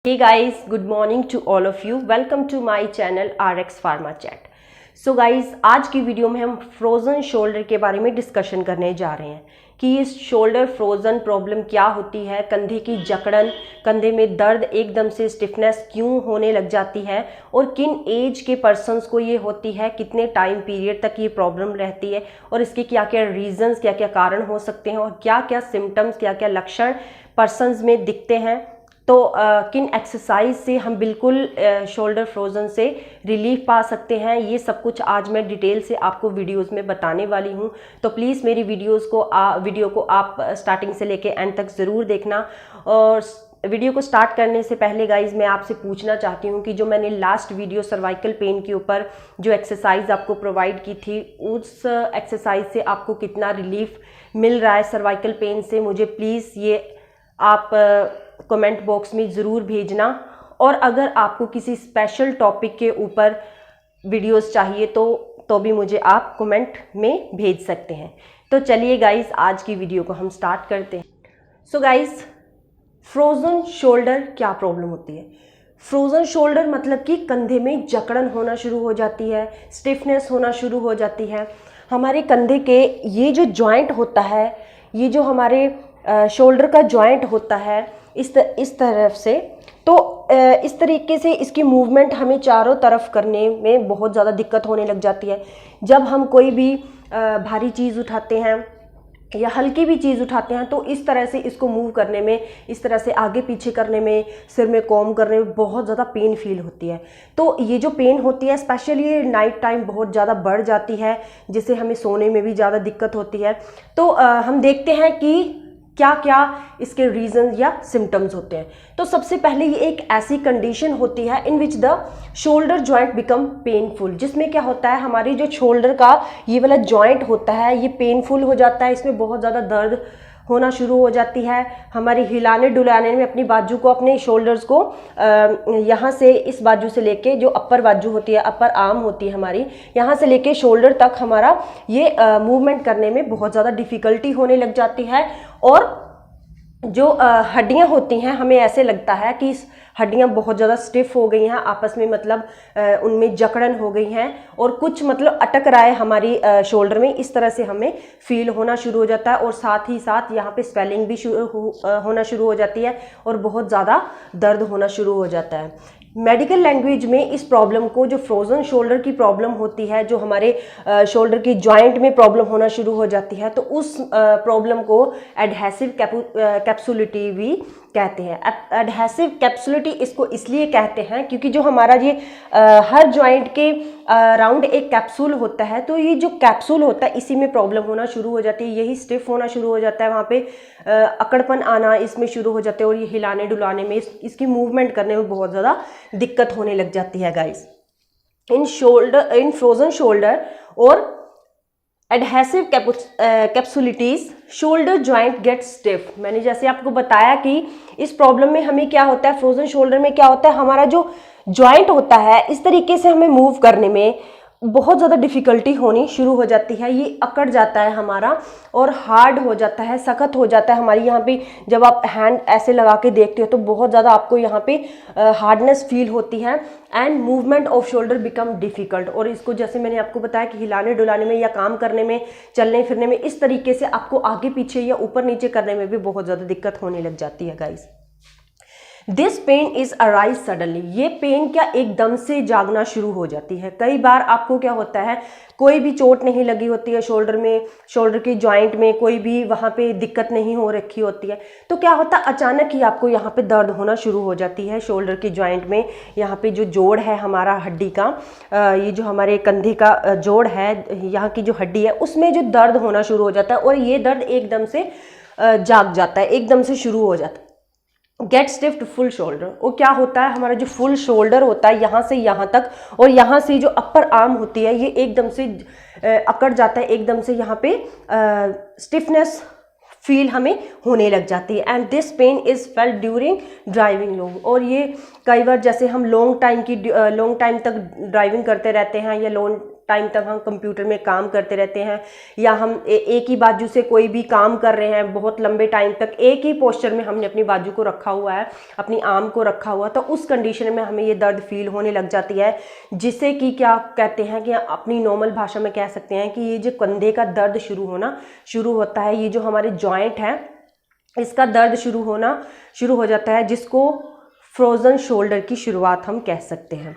Hey guys, good morning to all of you. Welcome to my channel RX Pharma Chat. So guys, आज की video में हम frozen shoulder के बारे में डिस्कशन करने जा रहे हैं कि ये शोल्डर फ्रोज़न प्रॉब्लम क्या होती है, कंधे की जकड़न, कंधे में दर्द, एकदम से स्टिफनेस क्यों होने लग जाती है और किन एज के पर्सन्स को ये होती है, कितने टाइम पीरियड तक ये प्रॉब्लम रहती है और इसके क्या क्या रीजंस, क्या क्या कारण हो सकते हैं और क्या क्या सिम्टम्स, क्या क्या लक्षण पर्सन्स में दिखते हैं। तो किन एक्सरसाइज से हम बिल्कुल शोल्डर फ्रोज़न से रिलीफ पा सकते हैं, ये सब कुछ आज मैं डिटेल से आपको वीडियोस में बताने वाली हूँ। तो प्लीज़ मेरी वीडियो को आप स्टार्टिंग से लेके एंड तक ज़रूर देखना। और वीडियो को स्टार्ट करने से पहले गाइज मैं आपसे पूछना चाहती हूँ कि जो मैंने लास्ट वीडियो सर्वाइकल पेन के ऊपर जो एक्सरसाइज आपको प्रोवाइड की थी, उस एक्सरसाइज से आपको कितना रिलीफ मिल रहा है सर्वाइकल पेन से, मुझे प्लीज़ ये आप कमेंट बॉक्स में ज़रूर भेजना। और अगर आपको किसी स्पेशल टॉपिक के ऊपर वीडियोस चाहिए तो भी मुझे आप कमेंट में भेज सकते हैं। तो चलिए गाइस, आज की वीडियो को हम स्टार्ट करते हैं। सो गाइस, फ्रोज़न शोल्डर क्या प्रॉब्लम होती है? फ्रोज़न शोल्डर मतलब कि कंधे में जकड़न होना शुरू हो जाती है, स्टिफनेस होना शुरू हो जाती है। हमारे कंधे के ये जो जॉइंट होता है, ये जो हमारे शोल्डर का जॉइंट होता है इस तरफ से, तो इस तरीके से इसकी मूवमेंट हमें चारों तरफ करने में बहुत ज़्यादा दिक्कत होने लग जाती है। जब हम कोई भी भारी चीज़ उठाते हैं या हल्की भी चीज़ उठाते हैं तो इस तरह से इसको मूव करने में, इस तरह से आगे पीछे करने में, सिर में कॉम्ब करने में बहुत ज़्यादा पेन फील होती है। तो ये जो पेन होती है स्पेशली नाइट टाइम बहुत ज़्यादा बढ़ जाती है, जिससे हमें सोने में भी ज़्यादा दिक्कत होती है। तो हम देखते हैं कि क्या क्या इसके रीजंस या सिम्टम्स होते हैं। तो सबसे पहले ये एक ऐसी कंडीशन होती है in which the shoulder joint become painful, जिसमें क्या होता है, हमारी जो शोल्डर का ये वाला जॉइंट होता है ये पेनफुल हो जाता है, इसमें बहुत ज़्यादा दर्द होना शुरू हो जाती है। हमारी हिलाने डुलाने में अपनी बाजू को, अपने शोल्डर्स को यहाँ से, इस बाजू से लेके जो अपर बाजू होती है, अपर आर्म होती है हमारी, यहाँ से लेके शोल्डर तक हमारा ये मूवमेंट करने में बहुत ज़्यादा डिफ़िकल्टी होने लग जाती है। और जो हड्डियाँ होती हैं, हमें ऐसे लगता है कि हड्डियाँ बहुत ज़्यादा स्टिफ हो गई हैं आपस में, मतलब उनमें जकड़न हो गई हैं और कुछ मतलब अटक रहा है हमारी शोल्डर में, इस तरह से हमें फील होना शुरू हो जाता है। और साथ ही साथ यहाँ पे स्वेलिंग भी होना शुरू हो जाती है और बहुत ज़्यादा दर्द होना शुरू हो जाता है। मेडिकल लैंग्वेज में इस प्रॉब्लम को, जो फ्रोज़न शोल्डर की प्रॉब्लम होती है, जो हमारे शोल्डर की जॉइंट में प्रॉब्लम होना शुरू हो जाती है, तो उस प्रॉब्लम को एडहेसिव कैप्सुलिटी भी कहते हैं। एडहेसिव कैप्सुलिटी इसको इसलिए कहते हैं क्योंकि जो हमारा ये हर जॉइंट के राउंड एक कैप्सूल होता है, तो ये जो कैप्सूल होता है इसी में प्रॉब्लम होना शुरू हो जाती है, यही स्टिफ होना शुरू हो जाता है, वहाँ पे अकड़पन आना इसमें शुरू हो जाते हैं और ये हिलाने डुलाने में, इसकी मूवमेंट करने में बहुत ज़्यादा दिक्कत होने लग जाती है गाइस। इन फ्रोज़न शोल्डर और adhesive capsulitis shoulder joint get stiff. मैंने जैसे आपको बताया कि इस प्रॉब्लम में हमें क्या होता है, फ्रोज़न शोल्डर में क्या होता है, हमारा जो जॉइंट होता है इस तरीके से हमें मूव करने में बहुत ज़्यादा डिफ़िकल्टी होनी शुरू हो जाती है, ये अकड़ जाता है हमारा और हार्ड हो जाता है, सख्त हो जाता है हमारी। यहाँ पे जब आप हैंड ऐसे लगा के देखते हो तो बहुत ज़्यादा आपको यहाँ पे हार्डनेस फील होती है and movement off shoulder become difficult. और इसको जैसे मैंने आपको बताया कि हिलाने डुलाने में या काम करने में, चलने फिरने में, इस तरीके से आपको आगे पीछे या ऊपर नीचे करने में भी बहुत ज़्यादा दिक्कत होने लग जाती है guys. This pain is arise suddenly, ये पेन क्या एकदम से जागना शुरू हो जाती है। कई बार आपको क्या होता है, कोई भी चोट नहीं लगी होती है शोल्डर में, शोल्डर की जॉइंट में कोई भी वहाँ पे दिक्कत नहीं हो रखी होती है, तो क्या होता है अचानक ही आपको यहाँ पे दर्द होना शुरू हो जाती है शोल्डर की जॉइंट में। यहाँ पे जो जोड़ है हमारा हड्डी का, ये जो हमारे कंधे का जोड़ है, यहाँ की जो हड्डी है उसमें जो दर्द होना शुरू हो जाता है और ये दर्द एकदम से जाग जाता है, एकदम से शुरू हो जाता है। Get stiff to full shoulder, वो क्या होता है, हमारा जो फुल शोल्डर होता है यहाँ से यहाँ तक और यहाँ से जो अपर आर्म होती है ये एकदम से अकड़ जाता है, एकदम से यहाँ पे स्टिफनेस फील हमें होने लग जाती है। And this pain is felt during driving long, और ये कई बार जैसे हम लॉन्ग टाइम तक ड्राइविंग करते रहते हैं या लॉन्ग टाइम तक हम कंप्यूटर में काम करते रहते हैं, या हम एक ही बाजू से कोई भी काम कर रहे हैं बहुत लंबे टाइम तक, एक ही पोस्चर में हमने अपनी बाजू को रखा हुआ है, अपनी आर्म को रखा हुआ, तो उस कंडीशन में हमें ये दर्द फील होने लग जाती है, जिसे कि क्या कहते हैं कि अपनी नॉर्मल भाषा में कह सकते हैं कि ये जो कंधे का दर्द शुरू होता है, ये जो हमारे जॉइंट है इसका दर्द शुरू हो जाता है, जिसको फ्रोजन शोल्डर की शुरुआत हम कह सकते हैं।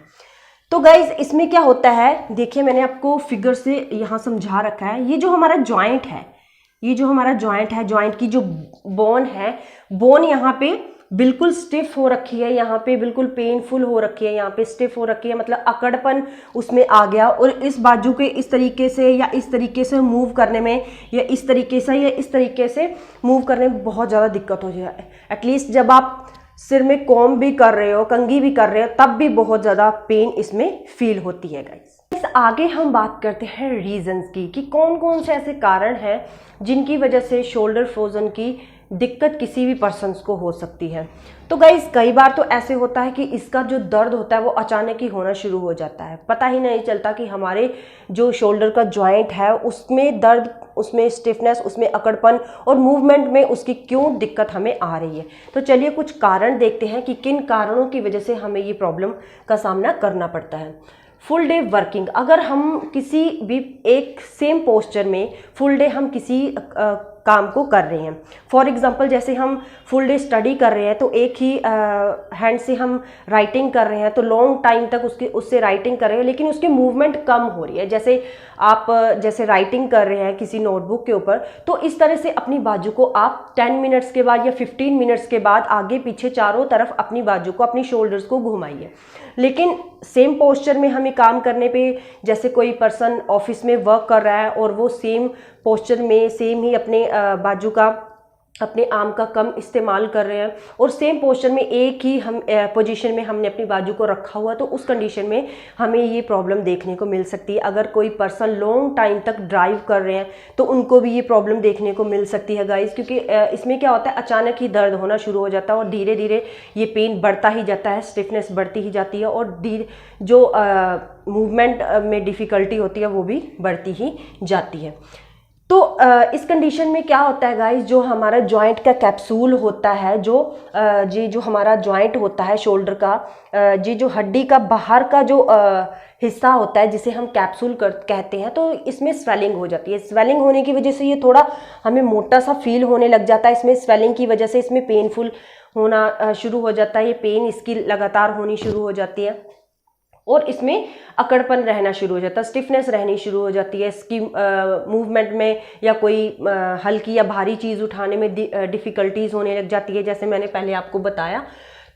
तो गाइज इसमें क्या होता है, देखिए मैंने आपको फिगर से यहाँ समझा रखा है, ये जो हमारा जॉइंट है, जॉइंट की जो बोन है, बोन यहाँ पे बिल्कुल स्टिफ हो रखी है, यहाँ पे बिल्कुल पेनफुल हो रखी है, यहाँ पे स्टिफ हो रखी है, मतलब अकड़पन उसमें आ गया, और इस बाजू के इस तरीके से या इस तरीके से मूव करने में, या इस तरीके से मूव करने में बहुत ज़्यादा दिक्कत हो जाए। एटलीस्ट जब आप सिर में कॉम्ब भी कर रहे हो, कंघी भी कर रहे हो, तब भी बहुत ज़्यादा पेन इसमें फील होती है गाइस। आगे हम बात करते हैं रीजंस की, कि कौन कौन से ऐसे कारण हैं जिनकी वजह से शोल्डर फ्रोजन की दिक्कत किसी भी पर्सन्स को हो सकती है। तो गाइस कई बार तो ऐसे होता है कि इसका जो दर्द होता है वो अचानक ही होना शुरू हो जाता है, पता ही नहीं चलता कि हमारे जो शोल्डर का जॉइंट है उसमें दर्द, उसमें स्टिफनेस, उसमें अकड़पन और मूवमेंट में उसकी क्यों दिक्कत हमें आ रही है। तो चलिए कुछ कारण देखते हैं कि किन कारणों की वजह से हमें ये प्रॉब्लम का सामना करना पड़ता है। फुल डे वर्किंग, अगर हम किसी भी एक सेम पोस्चर में फुल डे हम किसी काम को कर रहे हैं, फॉर एग्जांपल जैसे हम फुल डे स्टडी कर रहे हैं तो एक ही हैंड से हम राइटिंग कर रहे हैं, तो लॉन्ग टाइम तक उससे राइटिंग कर रहे हैं, लेकिन उसकी मूवमेंट कम हो रही है। जैसे आप राइटिंग कर रहे हैं किसी नोटबुक के ऊपर, तो इस तरह से अपनी बाजू को आप 10 मिनट्स के बाद या 15 मिनट्स के बाद आगे पीछे चारों तरफ अपनी बाजू को, अपनी शोल्डर्स को घुमाइए। लेकिन सेम पोस्चर में हमें काम करने पे, जैसे कोई पर्सन ऑफिस में वर्क कर रहा है और वो सेम पोस्चर में सेम ही अपने बाजू का, अपने आर्म का कम इस्तेमाल कर रहे हैं, और सेम पोस्चर में एक ही हम पोजीशन में हमने अपनी बाजू को रखा हुआ, तो उस कंडीशन में हमें ये प्रॉब्लम देखने को मिल सकती है। अगर कोई पर्सन लॉन्ग टाइम तक ड्राइव कर रहे हैं तो उनको भी ये प्रॉब्लम देखने को मिल सकती है गाइस, क्योंकि इसमें क्या होता है, अचानक ही दर्द होना शुरू हो जाता है और धीरे धीरे ये पेन बढ़ता ही जाता है, स्टिफनेस बढ़ती ही जाती है, और जो मूवमेंट में डिफ़िकल्टी होती है वो भी बढ़ती ही जाती है। तो इस कंडीशन में क्या होता है गाइस, जो हमारा जॉइंट का कैप्सूल होता है, जो हमारा जॉइंट होता है शोल्डर का, जो हड्डी का बाहर का जो हिस्सा होता है जिसे हम कैप्सूल कहते हैं, तो इसमें स्वेलिंग हो जाती है। स्वेलिंग होने की वजह से ये थोड़ा हमें मोटा सा फील होने लग जाता है। इसमें स्वेलिंग की वजह से इसमें पेनफुल होना शुरू हो जाता है, ये पेन इसकी लगातार होनी शुरू हो जाती है, और इसमें अकड़पन रहना शुरू हो जाता है, स्टिफनेस रहनी शुरू हो जाती है। इसकी मूवमेंट में या कोई हल्की या भारी चीज़ उठाने में डिफ़िकल्टीज़ होने लग जाती है, जैसे मैंने पहले आपको बताया।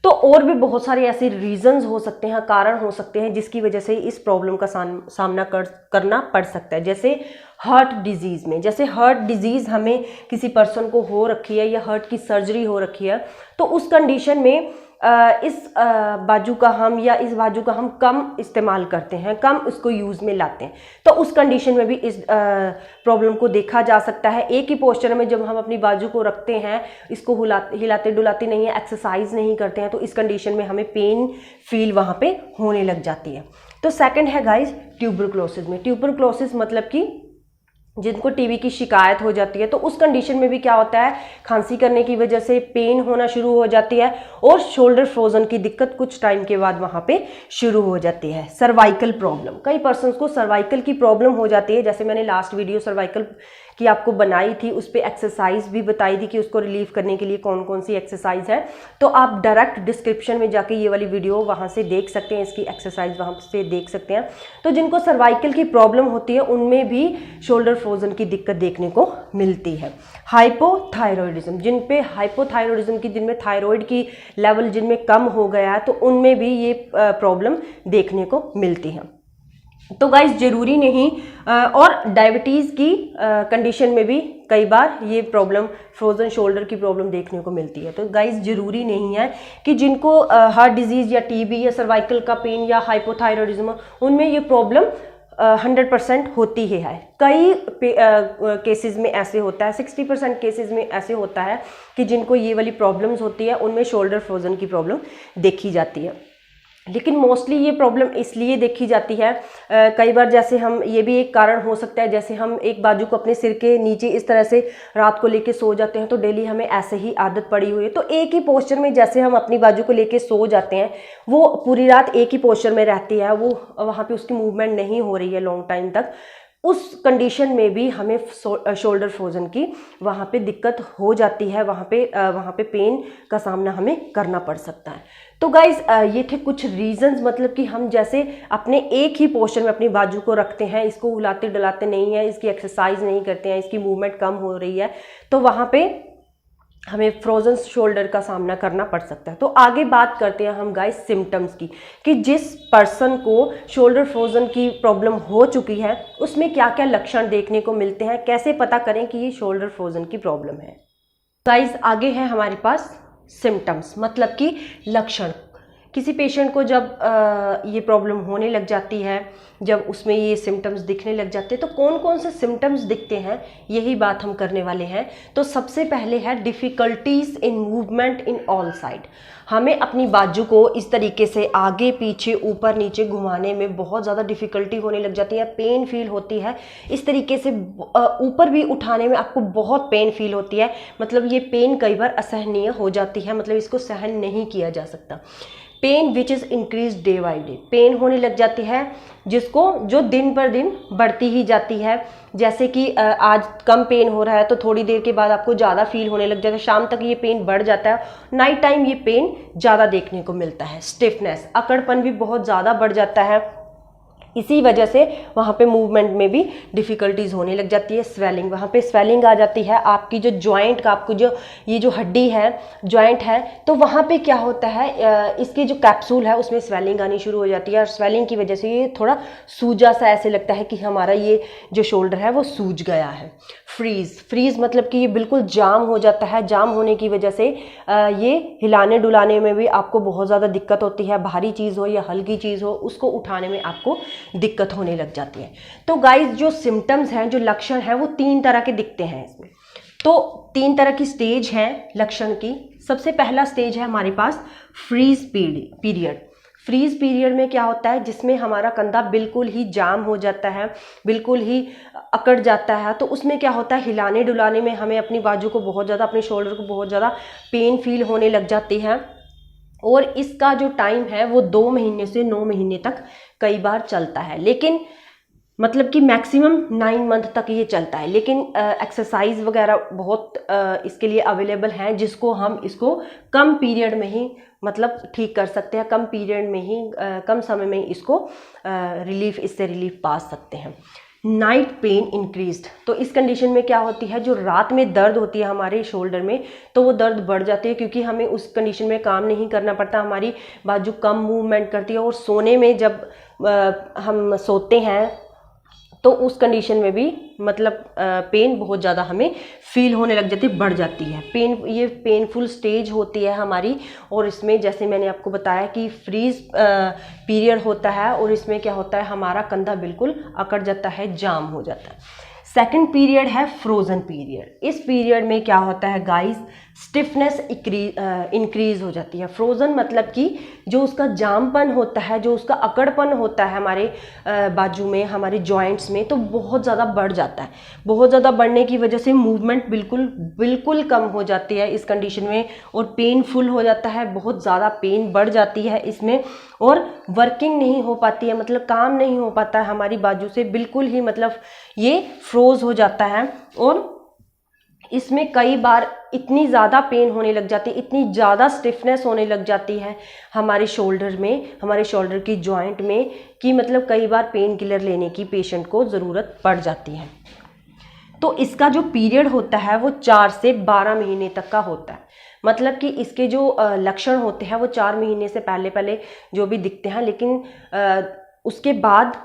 तो और भी बहुत सारे ऐसे रीजंस हो सकते हैं, कारण हो सकते हैं जिसकी वजह से इस प्रॉब्लम का सामना करना पड़ सकता है। जैसे हार्ट डिजीज़ में, जैसे हार्ट डिजीज़ हमें किसी पर्सन को हो रखी है या हार्ट की सर्जरी हो रखी है, तो उस कंडीशन में इस बाजू का हम या इस बाजू का हम कम इस्तेमाल करते हैं, कम उसको यूज़ में लाते हैं, तो उस कंडीशन में भी इस प्रॉब्लम को देखा जा सकता है। एक ही पोस्चर में जब हम अपनी बाजू को रखते हैं, इसको हिलाते डुलाते नहीं है, एक्सरसाइज नहीं करते हैं, तो इस कंडीशन में हमें पेन फील वहाँ पे होने लग जाती है। तो सेकंड है गाइस ट्यूबरक्लोसिस में। ट्यूबरक्लोसिस मतलब कि जिनको टीबी की शिकायत हो जाती है, तो उस कंडीशन में भी क्या होता है, खांसी करने की वजह से पेन होना शुरू हो जाती है और शोल्डर फ्रोजन की दिक्कत कुछ टाइम के बाद वहाँ पे शुरू हो जाती है। सर्वाइकल प्रॉब्लम, कई पर्सन्स को सर्वाइकल की प्रॉब्लम हो जाती है, जैसे मैंने लास्ट वीडियो सर्वाइकल की आपको बनाई थी, उस पर एक्सरसाइज भी बताई थी कि उसको रिलीव करने के लिए कौन कौन सी एक्सरसाइज है, तो आप डायरेक्ट डिस्क्रिप्शन में जाके ये वाली वीडियो वहाँ से देख सकते हैं, इसकी एक्सरसाइज वहाँ से देख सकते हैं। तो जिनको सर्वाइकल की प्रॉब्लम होती है उनमें भी शोल्डर फ्रोजन की दिक्कत देखने को मिलती है। हाइपोथायरॉयडिज्म, जिन पे हाइपोथायरॉयडिज्म की, जिनमें थायराइड की लेवल जिनमें कम हो गया है, तो उनमें भी ये प्रॉब्लम देखने को मिलती है। तो गाइस जरूरी नहीं, और डायबिटीज़ की कंडीशन में भी कई बार ये प्रॉब्लम, फ्रोजन शोल्डर की प्रॉब्लम देखने को मिलती है। तो गाइस जरूरी नहीं है कि जिनको हार्ट डिजीज़ या टीबी या सर्वाइकल का पेन या हाइपोथायरॉयडिज्म, उनमें ये प्रॉब्लम 100% होती ही है। कई केसेस में ऐसे होता है, 60% केसेस में ऐसे होता है कि जिनको ये वाली प्रॉब्लम्स होती है उनमें शोल्डर फ्रोजन की प्रॉब्लम देखी जाती है। लेकिन मोस्टली ये प्रॉब्लम इसलिए देखी जाती है, कई बार जैसे हम, ये भी एक कारण हो सकता है, जैसे हम एक बाजू को अपने सिर के नीचे इस तरह से रात को लेके सो जाते हैं, तो डेली हमें ऐसे ही आदत पड़ी हुई है, तो एक ही पोस्चर में जैसे हम अपनी बाजू को लेके सो जाते हैं, वो पूरी रात एक ही पोस्चर में रहती है, वो वहाँ पे उसकी मूवमेंट नहीं हो रही है लॉन्ग टाइम तक, उस कंडीशन में भी हमें शोल्डर फ्रोजन की वहाँ पे दिक्कत हो जाती है, वहाँ पे पेन का सामना हमें करना पड़ सकता है। तो गाइज ये थे कुछ रीजंस, मतलब कि हम जैसे अपने एक ही पोस्चर में अपनी बाजू को रखते हैं, इसको हिलाते डलाते नहीं है, इसकी एक्सरसाइज नहीं करते हैं, इसकी मूवमेंट कम हो रही है, तो वहाँ पे हमें फ्रोजन शोल्डर का सामना करना पड़ सकता है। तो आगे बात करते हैं हम गाइस सिम्टम्स की, कि जिस पर्सन को शोल्डर फ्रोजन की प्रॉब्लम हो चुकी है उसमें क्या क्या लक्षण देखने को मिलते हैं, कैसे पता करें कि ये शोल्डर फ्रोजन की प्रॉब्लम है। गाइस आगे है हमारे पास सिम्टम्स, मतलब कि लक्षण। किसी पेशेंट को जब ये प्रॉब्लम होने लग जाती है, जब उसमें ये सिम्टम्स दिखने लग जाते हैं, तो कौन कौन से सिम्टम्स दिखते हैं, यही बात हम करने वाले हैं। तो सबसे पहले है difficulties in movement in all side. हमें अपनी बाजू को इस तरीके से आगे पीछे ऊपर नीचे घुमाने में बहुत ज़्यादा डिफ़िकल्टी होने लग जाती है, पेन फील होती है। इस तरीके से ऊपर भी उठाने में आपको बहुत पेन फील होती है, मतलब ये पेन कई बार असहनीय हो जाती है, मतलब इसको सहन नहीं किया जा सकता। Pain which is increase day by day, pain होने लग जाती है जो दिन पर दिन बढ़ती ही जाती है। जैसे कि आज कम पेन हो रहा है तो थोड़ी देर के बाद आपको ज़्यादा फील होने लग जाता है, शाम तक ये पेन बढ़ जाता है, नाइट टाइम ये पेन ज़्यादा देखने को मिलता है। स्टिफनेस, अकड़पन भी बहुत ज़्यादा बढ़ जाता है, इसी वजह से वहाँ पे मूवमेंट में भी डिफ़िकल्टीज होने लग जाती है। स्वेलिंग, वहाँ पे स्वेलिंग आ जाती है, आपकी जो जॉइंट का, आपको जो ये जो हड्डी है, जॉइंट है, तो वहाँ पे क्या होता है, इसकी जो कैप्सूल है उसमें स्वेलिंग आनी शुरू हो जाती है, और स्वेलिंग की वजह से ये थोड़ा सूजा सा ऐसे लगता है कि हमारा ये जो शोल्डर है वो सूज गया है। फ्रीज मतलब कि ये बिल्कुल जाम हो जाता है, जाम होने की वजह से ये हिलाने डुलाने में भी आपको बहुत ज़्यादा दिक्कत होती है, भारी चीज़ हो या हल्की चीज़ हो उसको उठाने में आपको दिक्कत होने लग जाती है। तो गाइस जो सिम्टम्स हैं, जो लक्षण हैं, वो 3 तरह के दिखते हैं इसमें। तो 3 तरह की स्टेज हैं लक्षण की। सबसे पहला स्टेज है हमारे पास फ्रीज पीरियड। फ्रीज पीरियड में क्या होता है, जिसमें हमारा कंधा बिल्कुल ही जाम हो जाता है, बिल्कुल ही अकड़ जाता है। तो उसमें क्या होता है, हिलाने डुलाने में हमें अपनी बाजू को बहुत ज़्यादा, अपने शोल्डर को बहुत ज़्यादा पेन फील होने लग जाती है, और इसका जो टाइम है वो 2 महीने से 9 महीने तक कई बार चलता है, लेकिन मतलब कि मैक्सिमम 9 मंथ तक ये चलता है। लेकिन एक्सरसाइज वगैरह बहुत इसके लिए अवेलेबल हैं, जिसको हम इसको कम पीरियड में ही मतलब ठीक कर सकते हैं, कम पीरियड में ही कम समय में इसको इससे रिलीफ पा सकते हैं। नाइट पेन इंक्रीज्ड, तो इस कंडीशन में क्या होती है, जो रात में दर्द होती है हमारे शोल्डर में, तो वो दर्द बढ़ जाती है, क्योंकि हमें उस कंडीशन में काम नहीं करना पड़ता, हमारी बाजू कम मूवमेंट करती है। और सोने में जब हम सोते हैं तो उस कंडीशन में भी मतलब पेन बहुत ज़्यादा हमें फील होने लग जाती है, बढ़ जाती है पेन। ये पेनफुल स्टेज होती है हमारी, और इसमें जैसे मैंने आपको बताया कि फ्रीज पीरियड होता है, और इसमें क्या होता है, हमारा कंधा बिल्कुल अकड़ जाता है, जाम हो जाता है। सेकंड पीरियड है फ्रोजन पीरियड। इस पीरियड में क्या होता है गाइस, स्टिफनेस इंक्रीज हो जाती है। फ्रोजन मतलब कि जो उसका जामपन होता है, जो उसका अकड़पन होता है हमारे बाजू में, हमारे जॉइंट्स में, तो बहुत ज़्यादा बढ़ जाता है। बहुत ज़्यादा बढ़ने की वजह से मूवमेंट बिल्कुल कम हो जाती है इस कंडीशन में, और पेनफुल हो जाता है, बहुत ज़्यादा पेन बढ़ जाती है इसमें, और वर्किंग नहीं हो पाती है, मतलब काम नहीं हो पाता है हमारी बाजू से, बिल्कुल ही मतलब ये फ्रोज हो जाता है। और इसमें कई बार इतनी ज़्यादा पेन होने लग जाती है, इतनी ज़्यादा स्टिफनेस होने लग जाती है हमारे शोल्डर में, हमारे शोल्डर की जॉइंट में, कि मतलब कई बार पेन किलर लेने की पेशेंट को ज़रूरत पड़ जाती है। तो इसका जो पीरियड होता है वो 4 से 12 महीने तक का होता है। मतलब कि इसके जो लक्षण होते हैं वो 4 महीने से पहले जो भी दिखते हैं, लेकिन उसके बाद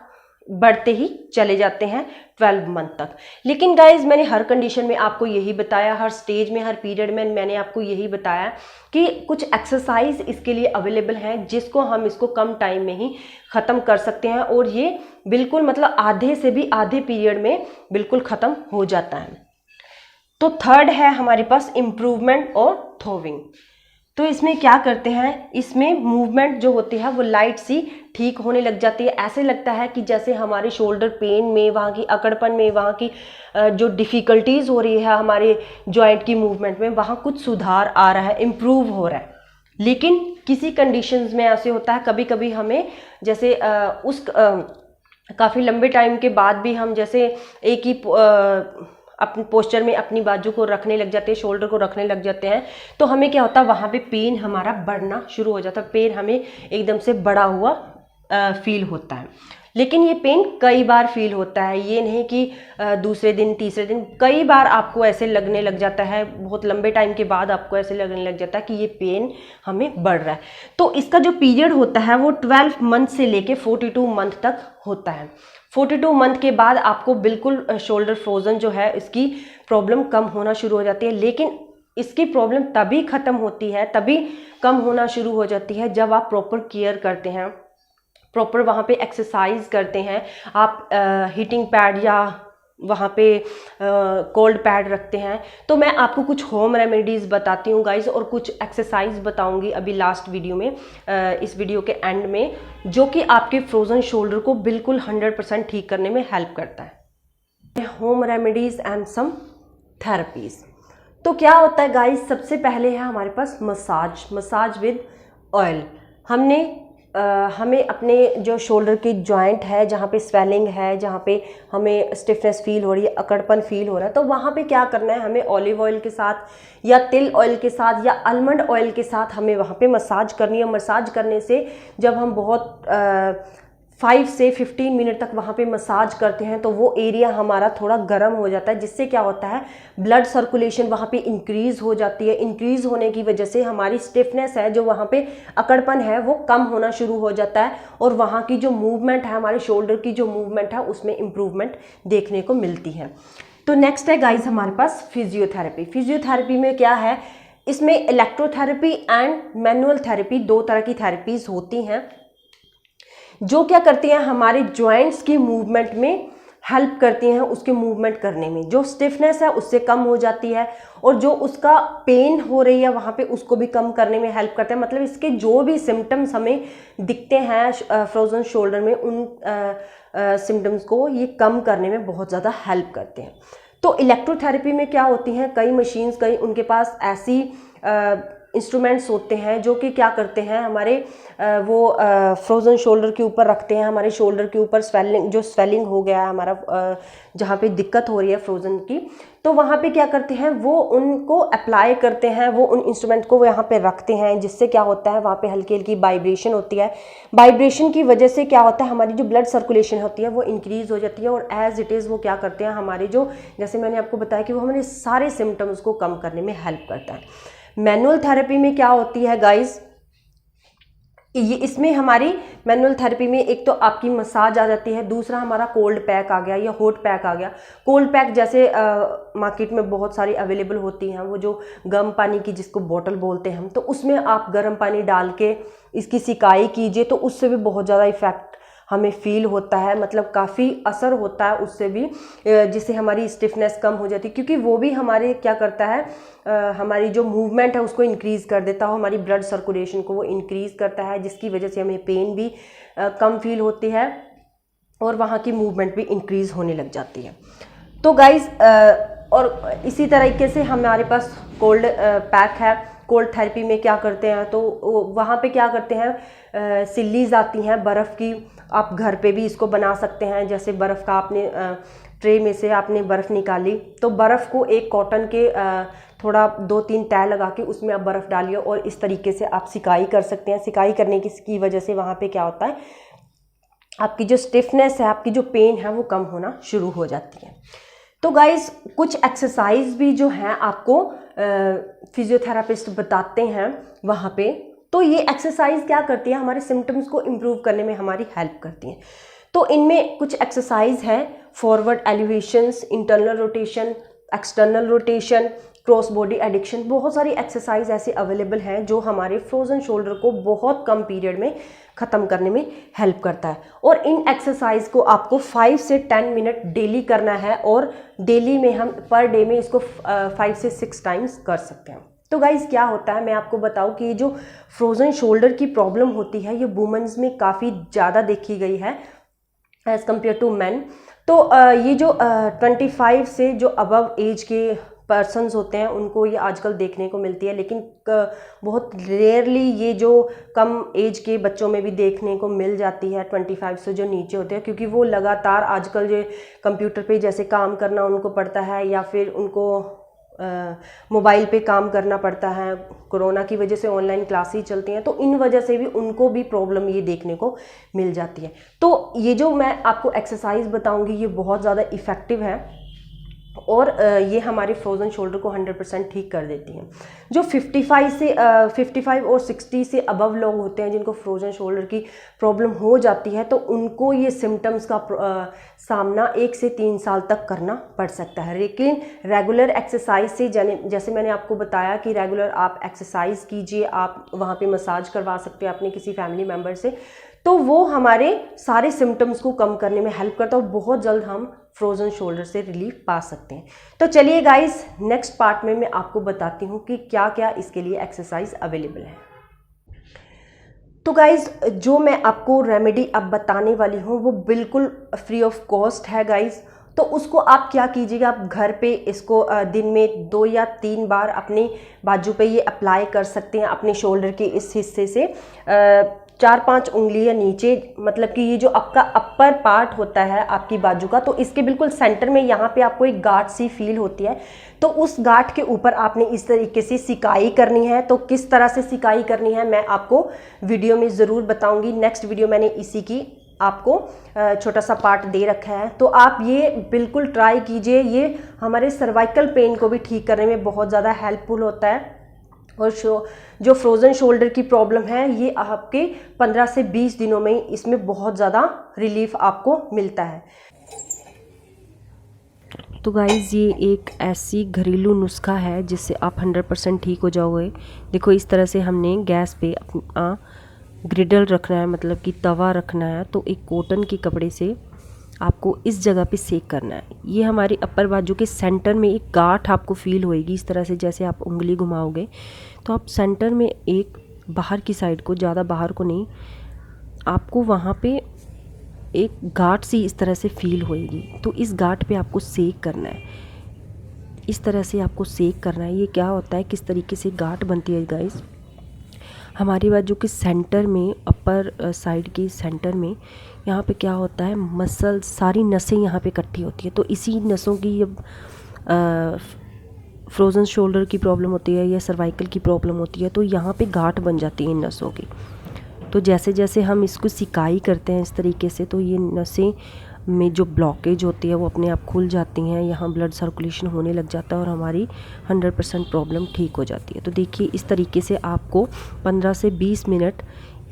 बढ़ते ही चले जाते हैं 12 मंथ तक। लेकिन गाइज मैंने हर कंडीशन में आपको यही बताया, हर स्टेज में, हर पीरियड में मैंने आपको यही बताया कि कुछ एक्सरसाइज इसके लिए अवेलेबल हैं, जिसको हम इसको कम टाइम में ही ख़त्म कर सकते हैं, और ये बिल्कुल मतलब आधे से भी आधे पीरियड में बिल्कुल ख़त्म हो जाता है। तो थर्ड है हमारे पास इम्प्रूवमेंट और थोविंग। तो इसमें क्या करते हैं, इसमें मूवमेंट जो होती है वो लाइट सी ठीक होने लग जाती है। ऐसे लगता है कि जैसे हमारे शोल्डर पेन में, वहाँ की अकड़पन में, वहाँ की जो डिफ़िकल्टीज़ हो रही है हमारे जॉइंट की मूवमेंट में, वहाँ कुछ सुधार आ रहा है, इम्प्रूव हो रहा है। लेकिन किसी कंडीशंस में ऐसे होता है, कभी कभी हमें जैसे काफ़ी लंबे टाइम के बाद भी हम जैसे एक ही अपने पोस्चर में अपनी बाजू को रखने लग जाते हैं, शोल्डर को रखने लग जाते हैं, तो हमें क्या होता है, वहाँ पे पेन हमारा बढ़ना शुरू हो जाता है, पेन हमें एकदम से बढ़ा हुआ फील होता है। लेकिन ये पेन कई बार फील होता है, ये नहीं कि दूसरे दिन तीसरे दिन, कई बार आपको ऐसे लगने लग जाता है, बहुत लंबे टाइम के बाद आपको ऐसे लगने लग जाता है कि ये पेन हमें बढ़ रहा है। तो इसका जो पीरियड होता है वो 12 मंथ से लेके 42 मंथ तक होता है। 42 मंथ के बाद आपको बिल्कुल शोल्डर फ्रोजन जो है इसकी प्रॉब्लम कम होना शुरू हो जाती है। लेकिन इसकी प्रॉब्लम तभी ख़त्म होती है, तभी कम होना शुरू हो जाती है जब आप प्रॉपर केयर करते हैं, प्रॉपर वहाँ पे एक्सरसाइज करते हैं, आप हीटिंग पैड या वहाँ पे कोल्ड पैड रखते हैं। तो मैं आपको कुछ होम रेमेडीज़ बताती हूँ गाइज, और कुछ एक्सरसाइज बताऊँगी अभी लास्ट वीडियो में, इस वीडियो के एंड में, जो कि आपके फ्रोज़न शोल्डर को बिल्कुल 100% ठीक करने में हेल्प करता है। Home remedies and some therapies. तो क्या होता है गाइज, सबसे पहले है हमारे पास मसाज विद ऑयल। हमें अपने जो शोल्डर की जॉइंट है, जहाँ पे स्वेलिंग है, जहाँ पे हमें स्टिफनेस फील हो रही है, अकड़पन फील हो रहा है, तो वहाँ पे क्या करना है, हमें ऑलिव ऑयल के साथ या तिल ऑयल के साथ या आलमंड ऑयल के साथ हमें वहाँ पे मसाज करनी है। मसाज करने से जब हम बहुत 5 से 15 मिनट तक वहाँ पे मसाज करते हैं तो वो एरिया हमारा थोड़ा गर्म हो जाता है, जिससे क्या होता है, ब्लड सर्कुलेशन वहाँ पे इंक्रीज़ हो जाती है। इंक्रीज़ होने की वजह से हमारी स्टिफनेस है, जो वहाँ पे अकड़पन है, वो कम होना शुरू हो जाता है, और वहाँ की जो मूवमेंट है, हमारे शोल्डर की जो मूवमेंट है, उसमें इम्प्रूवमेंट देखने को मिलती है। तो नेक्स्ट है गाइज हमारे पास फिजियोथेरेपी। फिजियोथेरेपी में क्या है, इसमें इलेक्ट्रोथेरेपी एंड मैनुअल थेरेपी, 2 तरह की थेरेपीज़ होती हैं, जो क्या करती हैं, हमारे जॉइंट्स की मूवमेंट में हेल्प करती हैं, उसके मूवमेंट करने में जो स्टिफनेस है उससे कम हो जाती है, और जो उसका पेन हो रही है वहाँ पे उसको भी कम करने में हेल्प करते हैं। मतलब इसके जो भी सिम्टम्स हमें दिखते हैं फ्रोजन शोल्डर में, उन सिम्टम्स को ये कम करने में बहुत ज़्यादा हेल्प करते हैं। तो इलेक्ट्रोथेरेपी में क्या होती हैं, कई मशीन्स, कई उनके पास ऐसी इंस्ट्रूमेंट्स होते हैं जो कि क्या करते हैं, हमारे वो फ्रोज़न शोल्डर के ऊपर रखते हैं, हमारे शोल्डर के ऊपर स्वेलिंग हो गया है हमारा, जहाँ पे दिक्कत हो रही है फ्रोज़न की, तो वहाँ पे क्या करते हैं, वो उनको अप्लाई करते हैं, वो उन इंस्ट्रूमेंट को वो यहाँ पे रखते हैं, जिससे क्या होता है, वहाँ पे हल्की हल्की वाइब्रेशन होती है। वाइब्रेशन की वजह से क्या होता है, हमारी जो ब्लड सर्कुलेशन होती है वो इंक्रीज़ हो जाती है, और एज इट इज़ वो क्या करते हैं, हमारे जो, जैसे मैंने आपको बताया कि वो हमारे सारे सिम्टम्स को कम करने में हेल्प करता है। मैनुअल थेरेपी में क्या होती है गाइज, ये इसमें हमारी मैनुअल थेरेपी में एक तो आपकी मसाज आ जाती है, दूसरा हमारा कोल्ड पैक आ गया या हॉट पैक आ गया। कोल्ड पैक जैसे मार्केट में बहुत सारी अवेलेबल होती हैं, वो जो गर्म पानी की जिसको बोतल बोलते हैं हम, तो उसमें आप गर्म पानी डाल के इसकी सिकाई कीजिए, तो उससे भी बहुत ज़्यादा इफ़ेक्ट हमें फील होता है, मतलब काफ़ी असर होता है उससे भी, जिससे हमारी स्टिफनेस कम हो जाती है, क्योंकि वो भी हमारे क्या करता है, हमारी जो मूवमेंट है उसको इंक्रीज़ कर देता है, हमारी ब्लड सर्कुलेशन को वो इंक्रीज़ करता है, जिसकी वजह से हमें पेन भी कम फील होती है, और वहाँ की मूवमेंट भी इंक्रीज़ होने लग जाती है। तो गाइज़, और इसी तरीके से हमारे पास कोल्ड पैक है। कोल्ड थेरेपी में क्या करते हैं, तो वहाँ पे क्या करते हैं, सिल्लीज आती हैं बर्फ़ की, आप घर पे भी इसको बना सकते हैं। जैसे बर्फ़ का आपने ट्रे में से आपने बर्फ़ निकाली, तो बर्फ़ को एक कॉटन के थोड़ा 2-3 तह लगा के उसमें आप बर्फ़ डालिए, और इस तरीके से आप सिकाई कर सकते हैं। सिकाई करने की वजह से वहाँ पे क्या होता है, आपकी जो स्टिफनेस है, आपकी जो पेन है, वो कम होना शुरू हो जाती है। तो गाइज़, कुछ एक्सरसाइज भी जो हैं आपको फिजियोथेरापिस्ट बताते हैं वहाँ पे। तो ये एक्सरसाइज क्या करती है, हमारे सिम्टम्स को इम्प्रूव करने में हमारी हेल्प करती हैं। तो इनमें कुछ एक्सरसाइज है, forward elevations, internal rotation, external rotation, cross body addiction, बहुत सारी एक्सरसाइज ऐसे अवेलेबल हैं जो हमारे फ्रोजन शोल्डर को बहुत कम पीरियड में ख़त्म करने में हेल्प करता है। और इन एक्सरसाइज को आपको 5 से 10 मिनट डेली करना है, और डेली में हम पर डे में इसको 5 से 6 टाइम्स कर सकते हैं। तो गाइज़ क्या होता है, मैं आपको बताऊं कि ये जो फ्रोज़न शोल्डर की प्रॉब्लम होती है ये वुमेन्स में काफ़ी ज़्यादा देखी गई है एज़ कम्पेयर टू मैन। तो ये जो 25 से जो अबव एज के पर्सन्स होते हैं उनको ये आजकल देखने को मिलती है, लेकिन बहुत रेयरली ये जो कम एज के बच्चों में भी देखने को मिल जाती है 25 से जो नीचे होते हैं, क्योंकि वो लगातार आजकल जो कंप्यूटर पे जैसे काम करना उनको पड़ता है या फिर उनको मोबाइल पे काम करना पड़ता है, कोरोना की वजह से ऑनलाइन क्लासेस चलती हैं, तो इन वजह से भी उनको भी प्रॉब्लम ये देखने को मिल जाती है। तो ये जो मैं आपको एक्सरसाइज बताऊंगी ये बहुत ज़्यादा इफ़ेक्टिव है और ये हमारे फ्रोज़न शोल्डर को 100% ठीक कर देती हैं। जो 55 और 60 से अबव लोग होते हैं जिनको फ्रोज़न शोल्डर की प्रॉब्लम हो जाती है, तो उनको ये सिम्टम्स का सामना 1 से 3 साल तक करना पड़ सकता है। लेकिन रेगुलर एक्सरसाइज से, जैसे मैंने आपको बताया कि रेगुलर आप एक्सरसाइज कीजिए, आप वहाँ पे मसाज करवा सकते हैं अपने किसी फैमिली मेम्बर से, तो वो हमारे सारे सिम्टम्स को कम करने में हेल्प करता है और बहुत जल्द हम फ्रोज़न शोल्डर से रिलीफ पा सकते हैं। तो चलिए गाइस, नेक्स्ट पार्ट में मैं आपको बताती हूँ कि क्या क्या इसके लिए एक्सरसाइज अवेलेबल है। तो गाइस, जो मैं आपको रेमेडी अब बताने वाली हूँ वो बिल्कुल फ्री ऑफ कॉस्ट है गाइस। तो उसको आप क्या कीजिएगा, आप घर पे इसको दिन में 2 या 3 बार अपने बाजू पे ये अप्लाई कर सकते हैं, अपने शोल्डर के इस हिस्से से 4-5 उंगलियां नीचे, मतलब कि ये जो आपका अपर पार्ट होता है आपकी बाजू का, तो इसके बिल्कुल सेंटर में यहाँ पे आपको एक गांठ सी फील होती है। तो उस गांठ के ऊपर आपने इस तरीके से सिकाई करनी है। तो किस तरह से सिकाई करनी है मैं आपको वीडियो में ज़रूर बताऊंगी। नेक्स्ट वीडियो मैंने इसी की आपको छोटा सा पार्ट दे रखा है, तो आप ये बिल्कुल ट्राई कीजिए। ये हमारे सर्वाइकल पेन को भी ठीक करने में बहुत ज़्यादा हेल्पफुल होता है और जो फ्रोज़न शोल्डर की प्रॉब्लम है ये आपके 15 से 20 दिनों में इसमें बहुत ज़्यादा रिलीफ आपको मिलता है। तो गाइज़, ये एक ऐसी घरेलू नुस्खा है जिससे आप 100% ठीक हो जाओगे। देखो, इस तरह से हमने गैस पे अपना ग्रिडल रखना है, मतलब कि तवा रखना है। तो एक कॉटन के कपड़े से आपको इस जगह पे सेक करना है। ये हमारी अपर बाजू के सेंटर में एक गांठ आपको फील होएगी इस तरह से, जैसे आप उंगली घुमाओगे तो आप सेंटर में एक बाहर की साइड को, ज़्यादा बाहर को नहीं, आपको वहाँ पे एक गांठ सी इस तरह से फील होएगी। तो इस गांठ पे आपको सेक करना है, इस तरह से आपको सेक करना है। ये क्या होता है, किस तरीके से गांठ बनती है गाइस, हमारी बाजू के सेंटर में, अपर साइड के सेंटर में, यहाँ पे क्या होता है, मसल, सारी नसें यहाँ पे इकट्ठी होती है। तो इसी नसों की जब फ्रोज़न शोल्डर की प्रॉब्लम होती है या सर्वाइकल की प्रॉब्लम होती है तो यहाँ पे गांठ बन जाती है इन नसों की। तो जैसे जैसे हम इसको सिकाई करते हैं इस तरीके से, तो ये नसें में जो ब्लॉकेज होती है वो अपने आप खुल जाती हैं, यहाँ ब्लड सर्कुलेशन होने लग जाता है और हमारी 100% प्रॉब्लम ठीक हो जाती है। तो देखिए, इस तरीके से आपको 15 से 20 मिनट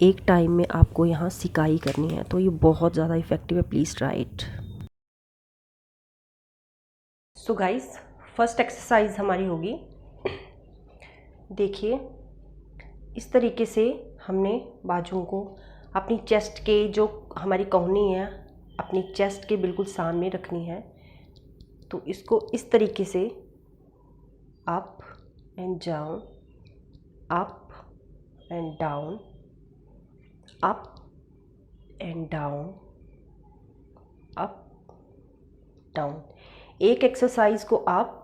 एक टाइम में आपको यहाँ सिकाई करनी है। तो ये बहुत ज़्यादा इफ़ेक्टिव है, please try it. So guys, first exercise हमारी होगी, देखिए इस तरीके से हमने बाजुओं को अपनी चेस्ट के, जो हमारी कोहनी है, अपनी चेस्ट के बिल्कुल सामने रखनी है। तो इसको इस तरीके से up and down, up and down, up and down, up down. एक एक्सरसाइज को आप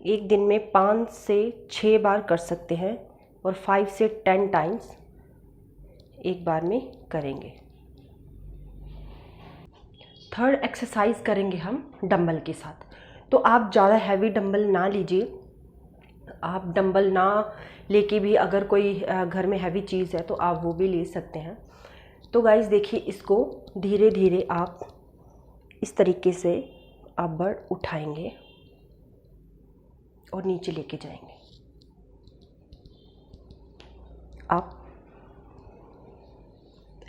एक दिन में 5 से 6 बार कर सकते हैं और 5 से 10 टाइम्स एक बार में करेंगे। थर्ड एक्सरसाइज करेंगे हम डंबल के साथ। तो आप ज़्यादा हैवी डंबल ना लीजिए, आप डंबल ना लेके भी अगर कोई घर में हैवी चीज़ है तो आप वो भी ले सकते हैं। तो गाइस देखिए, इसको धीरे धीरे आप इस तरीके से अपर उठाएंगे और नीचे लेके जाएंगे, up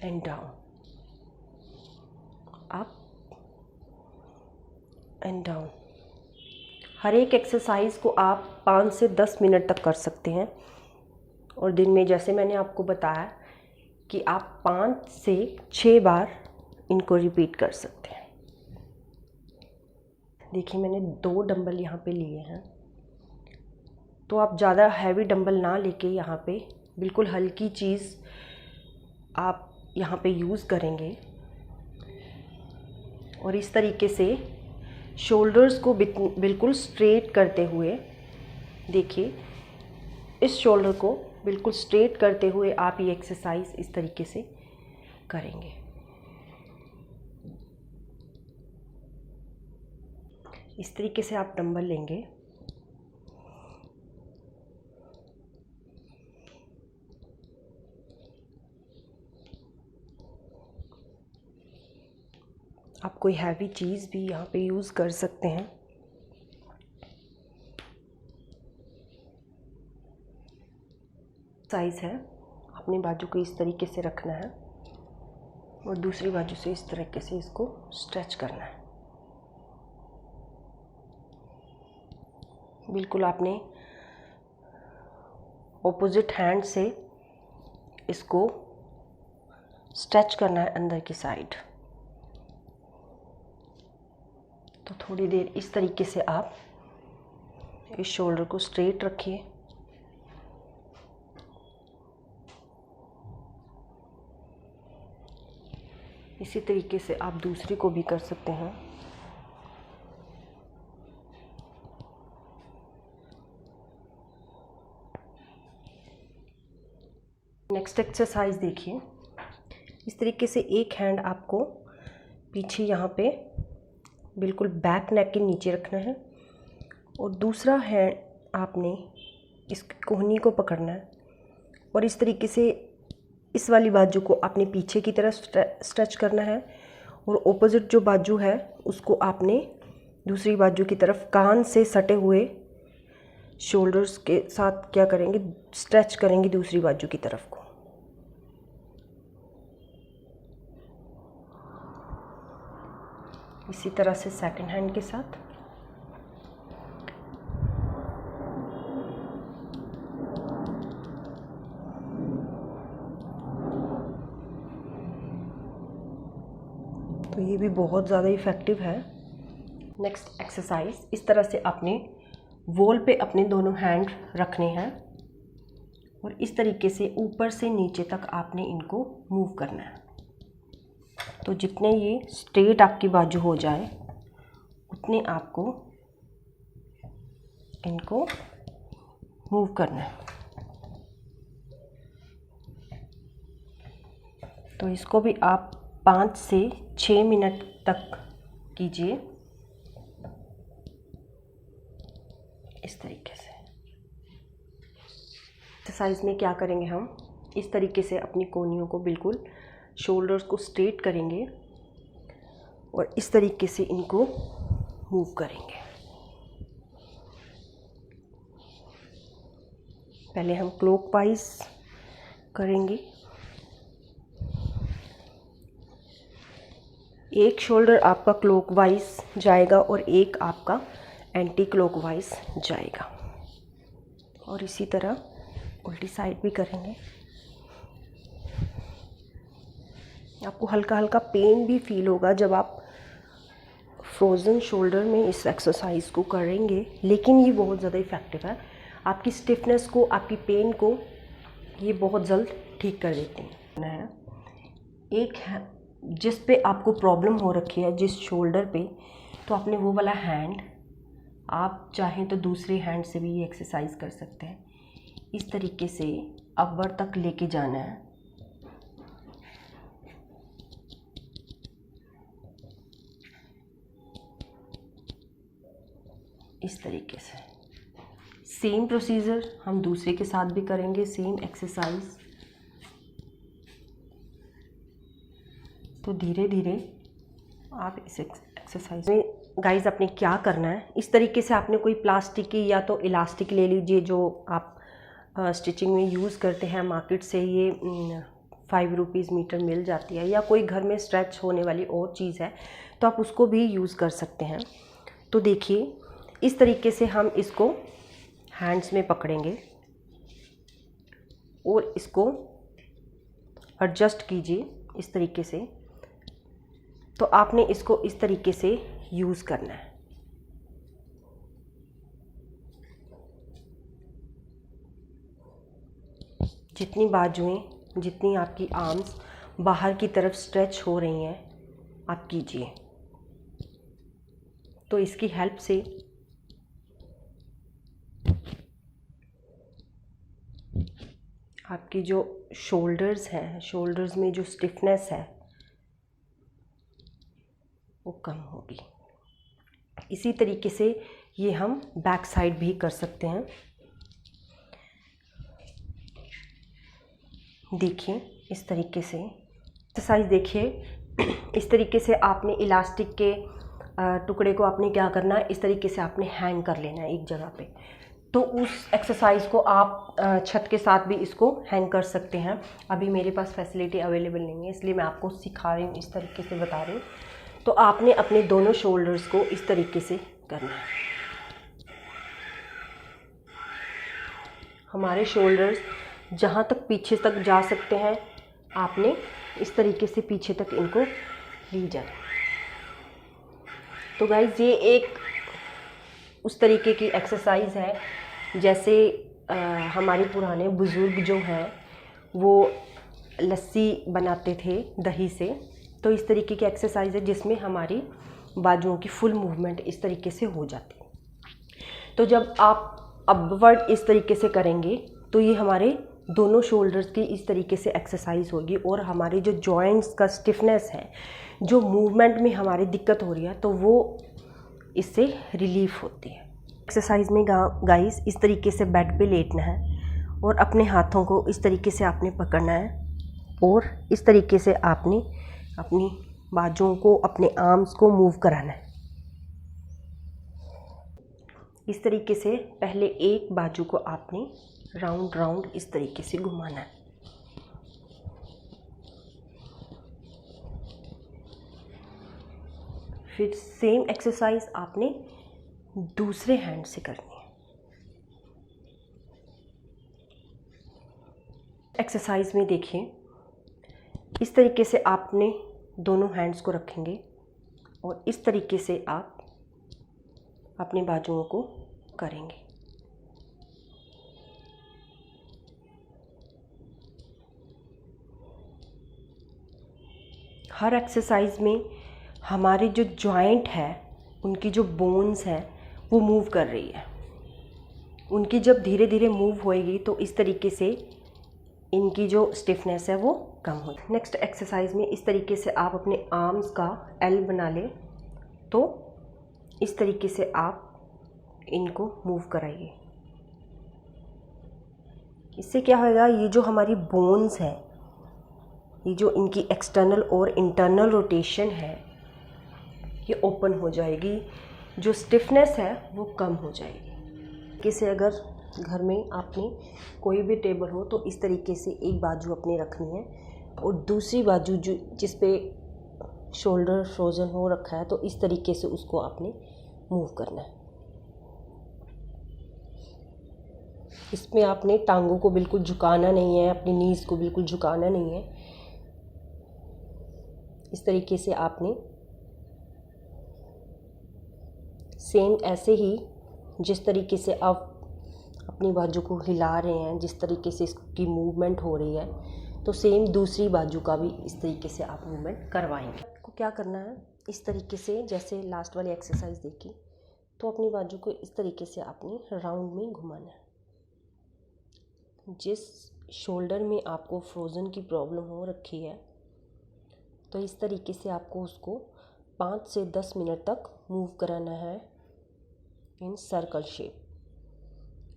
and down, up and down. हर एक एक्सरसाइज को आप 5 से 10 मिनट तक कर सकते हैं और दिन में, जैसे मैंने आपको बताया कि आप 5 से 6 बार इनको रिपीट कर सकते हैं। देखिए, मैंने 2 डंबल यहाँ पे लिए हैं तो आप ज़्यादा हैवी डंबल ना लेके यहाँ पे बिल्कुल हल्की चीज़ आप यहाँ पे यूज़ करेंगे और इस तरीके से शोल्डर्स को बिल्कुल स्ट्रेट करते हुए, देखिए इस शोल्डर को बिल्कुल स्ट्रेट करते हुए आप ये एक्सरसाइज इस तरीके से करेंगे। इस तरीके से आप डंबल लेंगे, आप कोई हैवी चीज़ भी यहाँ पे यूज़ कर सकते हैं। साइज़ है, अपनी बाजू को इस तरीके से रखना है और दूसरी बाजू से इस तरीके से इसको स्ट्रेच करना है। बिल्कुल आपने ऑपोजिट हैंड से इसको स्ट्रेच करना है अंदर की साइड। तो थोड़ी देर इस तरीके से आप इस शोल्डर को स्ट्रेट रखिए। इसी तरीके से आप दूसरी को भी कर सकते हैं। नेक्स्ट एक्सरसाइज देखिए, इस तरीके से एक हैंड आपको पीछे यहाँ पे बिल्कुल बैक नेक के नीचे रखना है और दूसरा हैंड आपने इस कोहनी को पकड़ना है और इस तरीके से इस वाली बाजू को आपने पीछे की तरफ स्ट्रेच करना है और ऑपोजिट जो बाजू है उसको आपने दूसरी बाजू की तरफ कान से सटे हुए शोल्डर्स के साथ क्या करेंगे, स्ट्रेच करेंगे दूसरी बाजू की तरफ को। इसी तरह से सेकंड हैंड के साथ। तो ये भी बहुत ज़्यादा इफ़ेक्टिव है। नेक्स्ट एक्सरसाइज, इस तरह से आपने वॉल पे अपने दोनों हैंड रखने हैं और इस तरीके से ऊपर से नीचे तक आपने इनको मूव करना है। तो जितने ये स्ट्रेट आपकी बाजू हो जाए उतने आपको इनको मूव करना है। तो इसको भी आप 5 से 6 मिनट तक कीजिए इस तरीके से। एक्सरसाइज में क्या करेंगे, हम इस तरीके से अपनी कोहनियों को बिल्कुल शोल्डर्स को स्ट्रेट करेंगे और इस तरीके से इनको मूव करेंगे। पहले हम क्लॉकवाइज करेंगे। एक शोल्डर आपका क्लॉकवाइज जाएगा और एक आपका एंटी क्लॉकवाइज जाएगा और इसी तरह उल्टी साइड भी करेंगे। आपको हल्का हल्का पेन भी फील होगा जब आप फ्रोज़न शोल्डर में इस एक्सरसाइज को करेंगे, लेकिन ये बहुत ज़्यादा इफ़ेक्टिव है। आपकी स्टिफनेस को, आपकी पेन को ये बहुत जल्द ठीक कर देते हैं। एक है जिस पे आपको प्रॉब्लम हो रखी है, जिस शोल्डर पे, तो आपने वो वाला हैंड, आप चाहें तो दूसरे हैंड से भी ये एक्सरसाइज कर सकते हैं। इस तरीके से अपर तक लेके जाना है। इस तरीके से सेम प्रोसीजर हम दूसरे के साथ भी करेंगे, सेम एक्सरसाइज। तो धीरे धीरे आप इस एक्सरसाइज में गाइस आपने क्या करना है, इस तरीके से आपने कोई प्लास्टिक की या तो इलास्टिक ले लीजिए जो आप स्टिचिंग में यूज़ करते हैं। मार्केट से ये 5 रुपीज़ मीटर मिल जाती है, या कोई घर में स्ट्रेच होने वाली और चीज़ है तो आप उसको भी यूज़ कर सकते हैं। तो देखिए इस तरीके से हम इसको हैंड्स में पकड़ेंगे और इसको एडजस्ट कीजिए इस तरीके से। तो आपने इसको इस तरीके से यूज़ करना है। जितनी बाजुएं, जितनी आपकी आर्म्स बाहर की तरफ स्ट्रेच हो रही हैं आप कीजिए। तो इसकी हेल्प से आपकी जो शोल्डर्स हैं, शोल्डर्स में जो स्टिफनेस है वो कम होगी। इसी तरीके से ये हम बैक साइड भी कर सकते हैं। देखिए इस तरीके से एक्सरसाइज देखिए। इस तरीके से आपने इलास्टिक के टुकड़े को आपने क्या करना है, इस तरीके से आपने हैंग कर लेना है एक जगह पे। तो उस एक्सरसाइज को आप छत के साथ भी इसको हैंग कर सकते हैं। अभी मेरे पास फैसिलिटी अवेलेबल नहीं है, इसलिए मैं आपको सिखा रही हूँ, इस तरीके से बता रही हूँ। तो आपने अपने दोनों शोल्डर्स को इस तरीके से करना है। हमारे शोल्डर्स जहाँ तक पीछे तक जा सकते हैं, आपने इस तरीके से पीछे तक इनको ली जाए। तो गाइज ये एक उस तरीके की एक्सरसाइज है जैसे हमारे पुराने बुज़ुर्ग जो हैं वो लस्सी बनाते थे दही से। तो इस तरीके की एक्सरसाइज है जिसमें हमारी बाजुओं की फुल मूवमेंट इस तरीके से हो जाती है। तो जब आप अपवर्ड इस तरीके से करेंगे तो ये हमारे दोनों शोल्डर्स की इस तरीके से एक्सरसाइज होगी और हमारे जो जॉइंट्स का स्टिफनेस है, जो मूवमेंट में हमारी दिक्कत हो रही है, तो वो इससे रिलीफ होती है। एक्सरसाइज में गाइस इस तरीके से बेड पे लेटना है और अपने हाथों को इस तरीके से आपने पकड़ना है और इस तरीके से आपने अपनी बाजुओं को, अपने आर्म्स को मूव कराना है। इस तरीके से पहले एक बाजू को आपने राउंड राउंड इस तरीके से घुमाना है। फिर सेम एक्सरसाइज आपने दूसरे हैंड से करनी है। एक्सरसाइज में देखिए इस तरीके से आपने दोनों हैंड्स को रखेंगे और इस तरीके से आप अपनी बाजुओं को करेंगे। हर एक्सरसाइज में हमारे जो जॉइंट है, उनकी जो बोन्स हैं वो मूव कर रही है। उनकी जब धीरे धीरे मूव होएगी तो इस तरीके से इनकी जो स्टिफनेस है वो कम हो। नेक्स्ट एक्सरसाइज में इस तरीके से आप अपने आर्म्स का एल बना लें, तो इस तरीके से आप इनको मूव कराइए। इससे क्या होगा, ये जो हमारी बोन्स है, ये जो इनकी एक्सटर्नल और इंटरनल रोटेशन है ये ओपन हो जाएगी, जो स्टिफनेस है वो कम हो जाएगी। किसी अगर घर में आपने कोई भी टेबल हो तो इस तरीके से एक बाजू अपनी रखनी है और दूसरी बाजू जो जिस पे शोल्डर फ्रोज़न हो रखा है, तो इस तरीके से उसको आपने मूव करना है। इसमें आपने टांगों को बिल्कुल झुकाना नहीं है, अपनी नीज़ को बिल्कुल झुकाना नहीं है। इस तरीके से आपने सेम ऐसे ही जिस तरीके से आप अपनी बाजू को हिला रहे हैं, जिस तरीके से इसकी मूवमेंट हो रही है, तो सेम दूसरी बाजू का भी इस तरीके से आप मूवमेंट करवाएंगे। आपको क्या करना है, इस तरीके से जैसे लास्ट वाली एक्सरसाइज देखी, तो अपनी बाजू को इस तरीके से आपने राउंड में घुमाना है। जिस शोल्डर में आपको फ्रोज़न की प्रॉब्लम हो रखी है, तो इस तरीके से आपको उसको 5 से 10 मिनट तक मूव कराना है इन सर्कल शेप।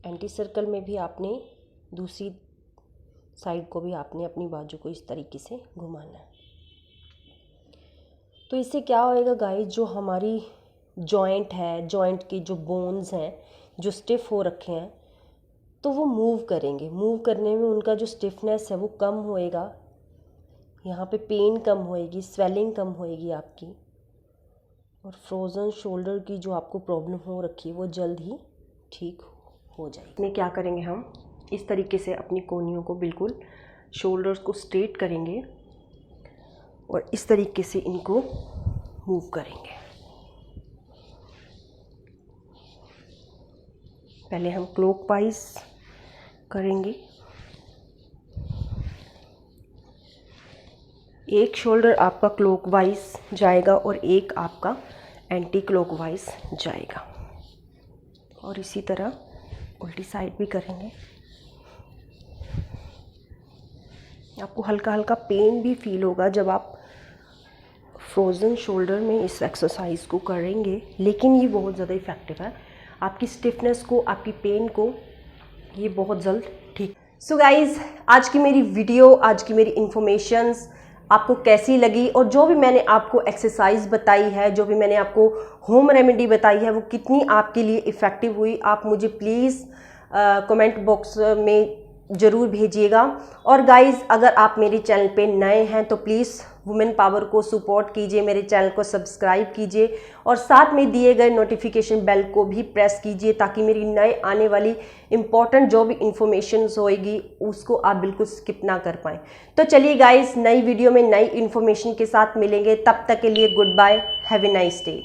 एंटी सर्कल में भी आपने दूसरी साइड को भी आपने अपनी बाजू को इस तरीके से घुमाना है। तो इससे क्या होएगा गाइस, जो हमारी जॉइंट है, जॉइंट की जो बोन्स हैं जो स्टिफ हो रखे हैं, तो वो मूव करेंगे। मूव करने में उनका जो स्टिफनेस है वो कम होएगा, यहाँ पे पेन कम होएगी, स्वेलिंग कम होएगी आपकी, और फ्रोज़न शोल्डर की जो आपको प्रॉब्लम हो रखी है वो जल्द ही ठीक हो जाएगी। इसमें क्या करेंगे, हम इस तरीके से अपनी कोहनियों को बिल्कुल शोल्डर्स को स्ट्रेट करेंगे और इस तरीके से इनको मूव करेंगे। पहले हम क्लॉकवाइज करेंगे एक शोल्डर आपका क्लॉकवाइज जाएगा और एक आपका एंटी क्लॉकवाइज जाएगा, और इसी तरह उल्टी साइड भी करेंगे। आपको हल्का हल्का पेन भी फील होगा जब आप फ्रोज़न शोल्डर में इस एक्सरसाइज को करेंगे, लेकिन ये बहुत ज़्यादा इफ़ेक्टिव है। आपकी स्टिफनेस को, आपकी पेन को ये बहुत जल्द ठीक। सो गाइज़, आज की मेरी वीडियो, आज की मेरी इन्फॉर्मेशंस आपको कैसी लगी, और जो भी मैंने आपको एक्सरसाइज बताई है, जो भी मैंने आपको होम रेमेडी बताई है, वो कितनी आपके लिए इफ़ेक्टिव हुई, आप मुझे प्लीज़ कमेंट बॉक्स में ज़रूर भेजिएगा। और गाइज़, अगर आप मेरे चैनल पे नए हैं तो प्लीज़ वुमेन पावर को सपोर्ट कीजिए, मेरे चैनल को सब्सक्राइब कीजिए और साथ में दिए गए नोटिफिकेशन बेल को भी प्रेस कीजिए, ताकि मेरी नए आने वाली इम्पॉर्टेंट जो भी इंफॉर्मेशन होएगी उसको आप बिल्कुल स्किप ना कर पाएँ। तो चलिए गाइज़, नई वीडियो में नई इन्फॉर्मेशन के साथ मिलेंगे। तब तक के लिए good bye, have a nice day.